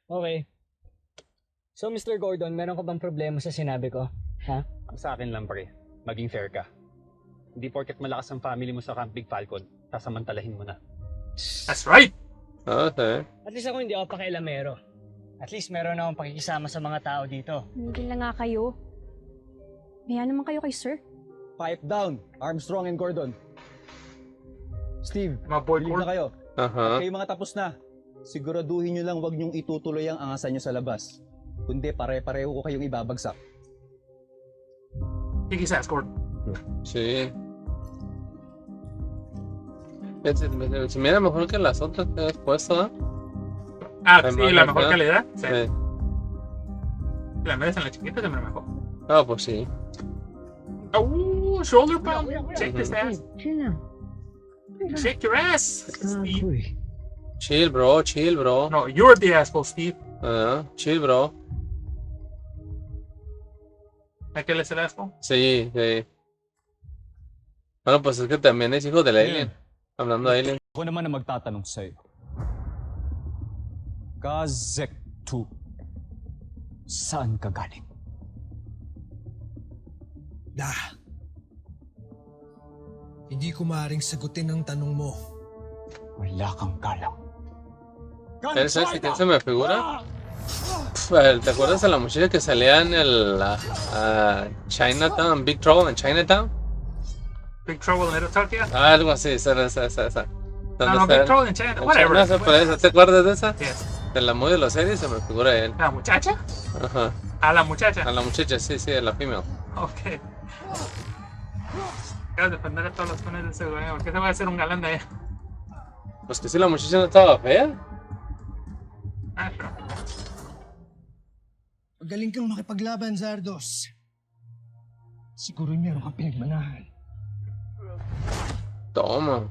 Okay. So, Mr. Gordon, meron ka bang problema sa sinabi ko? Ha? Ang sa akin lang, pre, maging fair ka. Hindi porket malakas ang family mo sa Camp Big Falcon, sasamantalahin mo na. That's right! Okay. At least ako hindi ako pakialamero. At least meron akong pakikisama sa mga tao dito. Hindi lang nga kayo. Maya naman kayo kay sir. Pipe down, Armstrong and Gordon. Steve, Mga board believe na kayo. Aha. Kayo mga tapos na. Siguraduhin nyo lang wag nyong itutuloy ang angasan nyo sa labas. Kundi pare-pareho ko kayong ibabagsak. Kick his ass, Gordon. Sí. Se mira mejor que las otras que has puesto, ¿eh? Ah, Hay sí, más la mejor acá. calidad. Sí. Sí. La metes en la chiquita, se me mejor. Ah, pues sí. Oh, shoulder pound. Shake this ass. Chill Shake your ass, Steve. Chill, bro, chill, bro. No, you're the asshole, Steve. Chill, bro. ¿Aquel es el asshole? Sí, sí. Bueno, pues es que también es hijo del alien. Hablando de alien. Ako naman na magtatanong sa'yo. Gazek 2. Saan ka galing? Hindi ko maaaring sagutin ang tanong mo. Wala kang galang. ¿Sabes quién se me figura? ¿Te acuerdas de la muchacha que salía en el Chinatown, Big Trouble en Chinatown? Big Trouble in Little Tokyo? Ah, algo así, esa. No, no, ¿Dónde Big está? Trouble in China. En Whatever. China, esa por eso. ¿Te acuerdas de esa? Yes. De la movie de los series se me figura él. ¿La muchacha? Ajá. A la muchacha. A la muchacha, sí, sí, a la female. Ok. Quiero defender a todos los fans de ese güey, porque se va a hacer un galán de ella. Pues que si la muchacha no estaba fea. Ah, sure. Magaling kang makipaglaban, Zardos. Siguro meron kang pinagmanahan. Toma.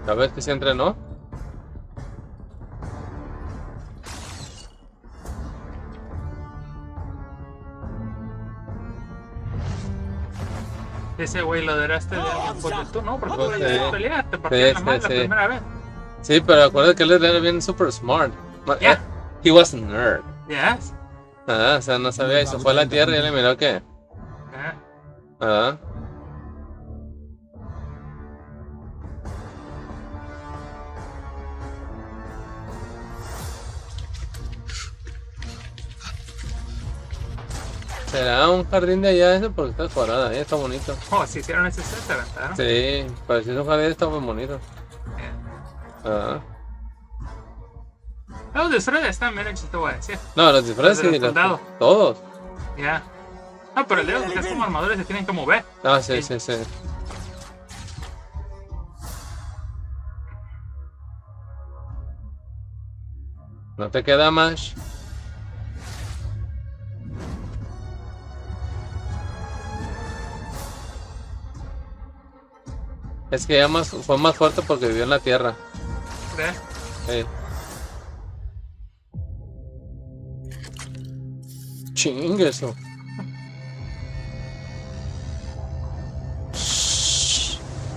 ¿La ves que se entrenó? Ese güey lo deraste de alguien por tú, ¿no? Porque tú Sí. le peleaste, te partiste la madre la sí. primera vez. Sí, pero acuérdate que él era bien super smart. Yeah. He was a nerd. Yes. O sea, no sabía, y se fue a la tierra y él le miró que. Yeah. ¿Será un jardín de allá ese? Porque está cuadrada, ahí está bonito. Oh, si hicieron ese set, se aventaron. Sí, parecía un jardín, está muy bonito. Yeah. Los disfraces están bien hechos, te voy a decir. No, los disfraces Los del sí, soldado. todos. Ya. No, pero el de los que es como armadores se tienen que mover. Ah, sí, sí, sí. ¿No te queda más? Es que ya fue más fuerte porque vivió en la tierra. ¿Crees? Sí. Chingue eso.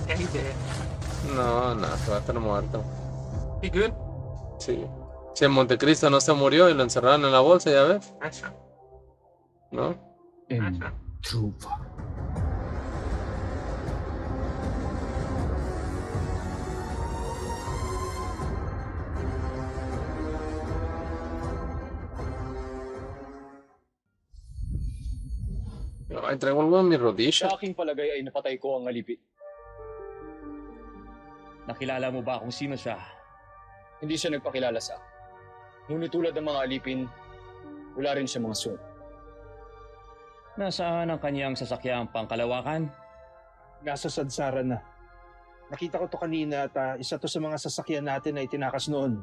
Yeah, he did. No, se va a estar muerto. He good? Sí. Si en Montecristo no se murió y lo encerraron en la bolsa, ya ves, That's true. ¿no? That's true. Truva. Ay, traigo algo en mi rodilla. Sa aking palagay ay napatay ko ang alipin. Nakilala mo ba kung sino siya? Hindi siya nagpakilala sa akin. Ngunit tulad ng mga alipin, wala rin siya mga suno. Nasaan ang kanyang sasakyang pangkalawakan? Nasa sadsaran na. Nakita ko to kanina at isa to sa mga sasakyan natin na itinakas noon.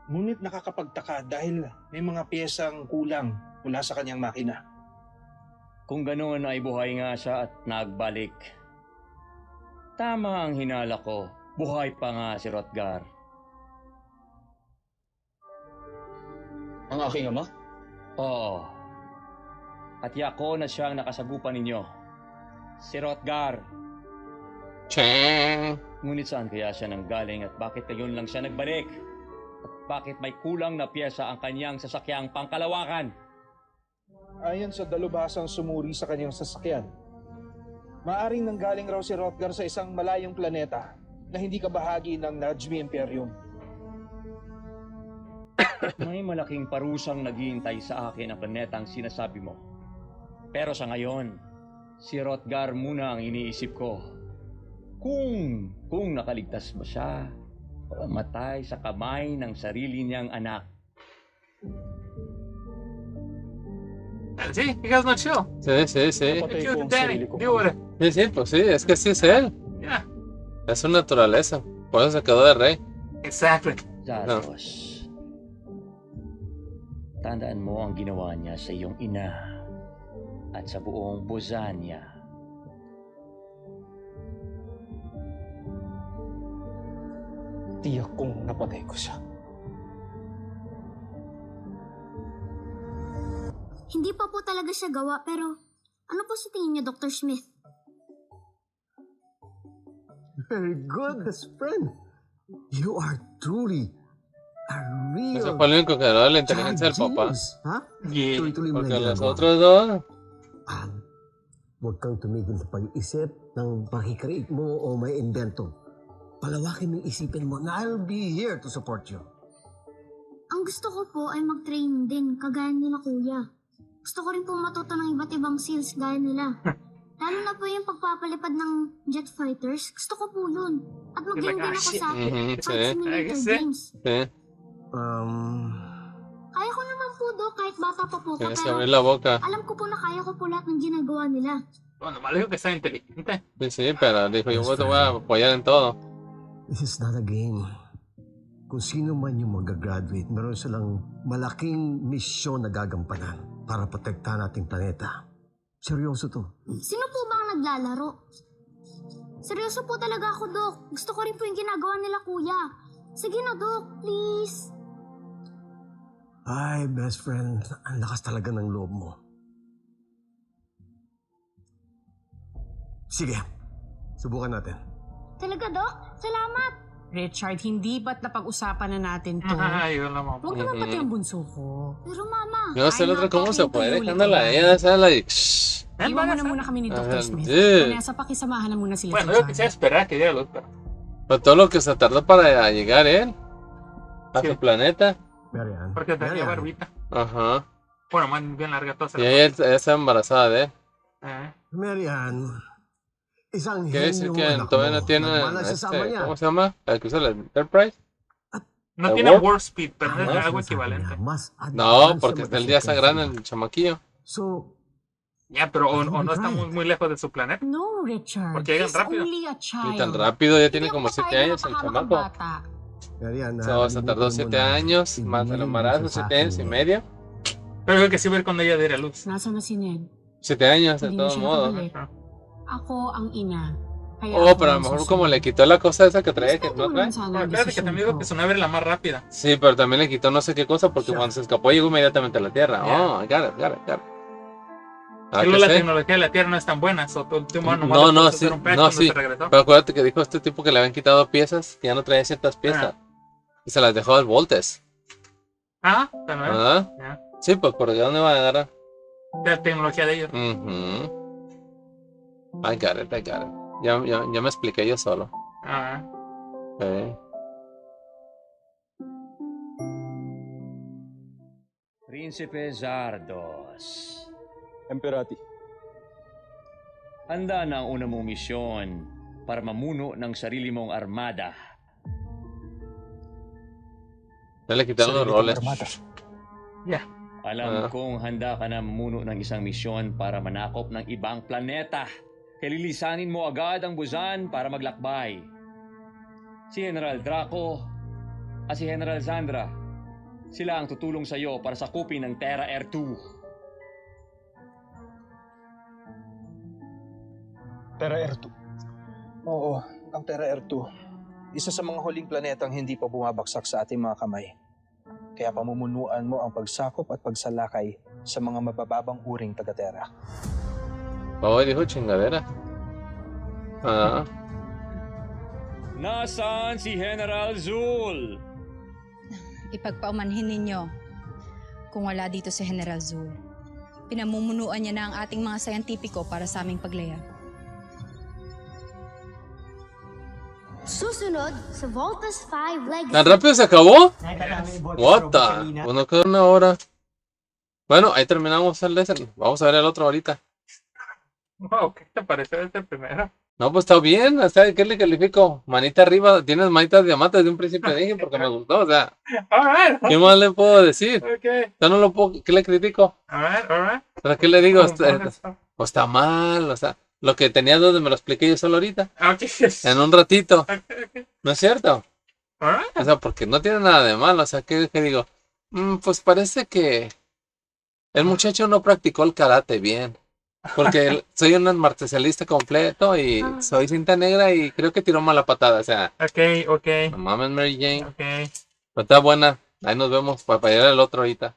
Ngunit nakakapagtaka dahil may mga piyesang kulang mula sa kanyang makina. Kung ganoon ay buhay nga siya at nagbalik. Tama ang hinala ko. Buhay pa nga si Rotgar. Ang aking ama? Oo. At yako na siyang nakasagupan ninyo. Si Rotgar. Cheng. Ngunit saan kaya siya nanggaling at bakit ngayon lang siya nagbalik? At bakit may kulang na piyesa ang kanyang sasakyang pangkalawakan. Ayon sa dalubhasang sumuri sa kanyang sasakyan, maaring nanggaling raw si Hrothgar sa isang malayong planeta na hindi kabahagi ng Najmi Imperium. May malaking parusang naghihintay sa akin ang planetang sinasabi mo. Pero sa ngayon, si Hrothgar muna ang iniisip ko. Kung nakaligtas ba siya o matay sa kamay ng sarili niyang anak. Sí, you guys not chill. Sí, sí, sí. Napatay Kill ko the ang Danny. sarili ko. Deal with it. Sí, sí, pues sí, es que así es él. Yeah, Es su naturaleza. Por eso se quedó de rey. exactly. Zardos, tandaan mo ang ginawa niya sa iyong ina at sa buong Bosania. Tiyak kong napatay ko siya. Hindi pa po talaga siya gawa, pero ano po sa tingin niyo, Dr. Smith? Very good, best friend. You are truly a real Eso fue lo único que no la inteligencia del papá. genius, ha? Yeah. Tuloy-tuloy mo Porque lang los ginagawa. otros dos, Huwag kang tumigil sa pag-isip ng pakikreate mo o may invento. Palawakin mo yung isipin mo na I'll be here to support you. Ang gusto ko po ay mag-train din, kagaya nila kuya. Gusto ko rin po matuto ng iba't ibang skills gaya nila. Lalo na po yung pagpapalipad ng jet fighters. Gusto ko po yun. At mag-game din ako sa Mhm, Flight sí, Simulator sí. games. sí. Kaya ko naman po do kahit bata pa po ko, Tienes que pero abrir la boca. alam ko po na kaya ko po lahat ng ginagawa nila. Bueno, me dijo que está inteligente. Sí, sí, pero dijo, yo te voy a apoyar en todo. This is not a game. Kung sino man yung mag-graduate, meron silang malaking misyon na gagampanan para protektahan ating planeta. Seryoso to. Sino po ba ang naglalaro? Seryoso po talaga ako, Dok. Gusto ko rin po yung ginagawa nila, Kuya. Sige na, Dok. Please. Ay, best friend, ang lakas talaga ng loob mo. Sige, subukan natin. Talaga, Dok? Salamat. Richard, hindi ba't napag-usapan na natin to? Ayun lang mo. Huwag naman pati ang bunso ko. Pero, Mama, No sé el otro cómo se puede, Ulit-ulit ándala, ba? ella sale like, shh. Iwan mo na muna kami ni Dr. Ajá, Smith. sí. Kung nasa pakisamahan na muna sila Bueno, sa yo quisiera esperar que llegue luz, pero... Pero todo lo que se tardó para llegar él a Sí. su planeta. Marian. Porque tenía Marian. barbita. Ajá. Bueno, más bien larga toda. Y ella está embarazada de él. Marian. Isang Quiere decir henyong que anak todavía mo. no tiene Nagmana siya sa ama niya. ¿cómo se llama? El que usa el Enterprise. No ¿El tiene Warp? warp speed, pero Ano es algo sinasabi equivalente. niya? Mas No, advanced porque na él ya está motorsiklo grande siya. el chamaquillo. So, Ya, pero o no está Right. muy lejos de su planeta. No, Richard. Porque llegan He's rápido. only a Y child. tan rápido, ya tiene Hindi como ako 7 papayag años na el mapahamak ang chamaco. bata. Marian, So, se tardó 7 años, más el embarazo, 7 años y medio. Pero creo que sí ver cuando ella diera luz. Nasa na si Ned? 7 años, de Hindi na todos siya modos. nakabalik. Ako ang ina. Kaya Oh, ako pero a lo ang mejor susunod. como le quitó la cosa esa que traía, que no Respeto mo trae. naman sana Bueno, ang espérate que desisyon también dijo ko. que su nave era la más rápida. Sí, pero también le quitó no sé qué cosa porque Ya. cuando se escapó llegó inmediatamente a la Tierra. Ya. Oh, I got it, got it, got it. Ah, Y luego que la sí. tecnología de la Tierra no es tan buena. So, tú nomás No, le no, puedes sí, hacer un patch no, cuando sí. se regresó. Pero acuérdate que dijo este tipo que le habían quitado piezas, que ya no traía ciertas piezas. Y se las dejó al Voltes. Ah, también. ¿Ah? Ya. Sí, pues ¿por dónde va a agarrar? De la tecnología de ellos. Mhm. I got it, I got it. Ya me expliqué yo solo. Ah, Prinsipe Zardos, Emperati. handa na ang una mong misyon para mamuno ng sarili mong armada. Ya le quitaron los roles. Alam kong handa ka na mamuno ng isang misyon para manakop ng ibang planeta. Kalilisanin mo agad ang Busan para maglakbay. Si General Draco at si General Zandra, sila ang tutulong sa iyo para sakupin ang Terra Air 2. Terra Air 2. Oo, ang Terra Air 2. Isa sa mga huling planetang hindi pa bumabagsak sa ating mga kamay. Kaya pamumunuan mo ang pagsakop at pagsalakay sa mga mabababang uring taga-Terra. Oh, dijo chingadera. Ah. Nasaan si General Zul? ipagpaumanhin ninyo kung wala dito si General Zul. Pinamumunuan niya na ang ating mga sayantipiko para sa aming paglayag. Susunod sa Voltas 5 Legacy. ¿Tan rápido se acabó? What the? Pues no quedó una hora. Bueno, ahí terminamos el lesson. Vamos a ver el otro ahorita. Wow, ¿qué te pareció este primero? No, pues está bien. O sea, ¿qué le califico? Manita arriba. Tienes manita de diamante desde un principio dije porque me gustó. O sea, Alright. ¿qué más le puedo decir? Okay. Yo no lo puedo. ¿Qué le critico? Alright. O sea, ¿qué le digo? Oh, O está mal. O sea, lo que tenía dudas me lo expliqué yo solo ahorita. Okay. En un ratito. Okay. ¿No es cierto? Alright. O sea, porque no tiene nada de malo. O sea, ¿qué digo? Pues parece que el muchacho no practicó el karate bien. Porque soy un marcialista completo y soy cinta negra y creo que tiró mala patada. O sea, Okay. no mames, Mary Jane. Okay. Pero está buena. Ahí nos vemos para llegar al otro ahorita.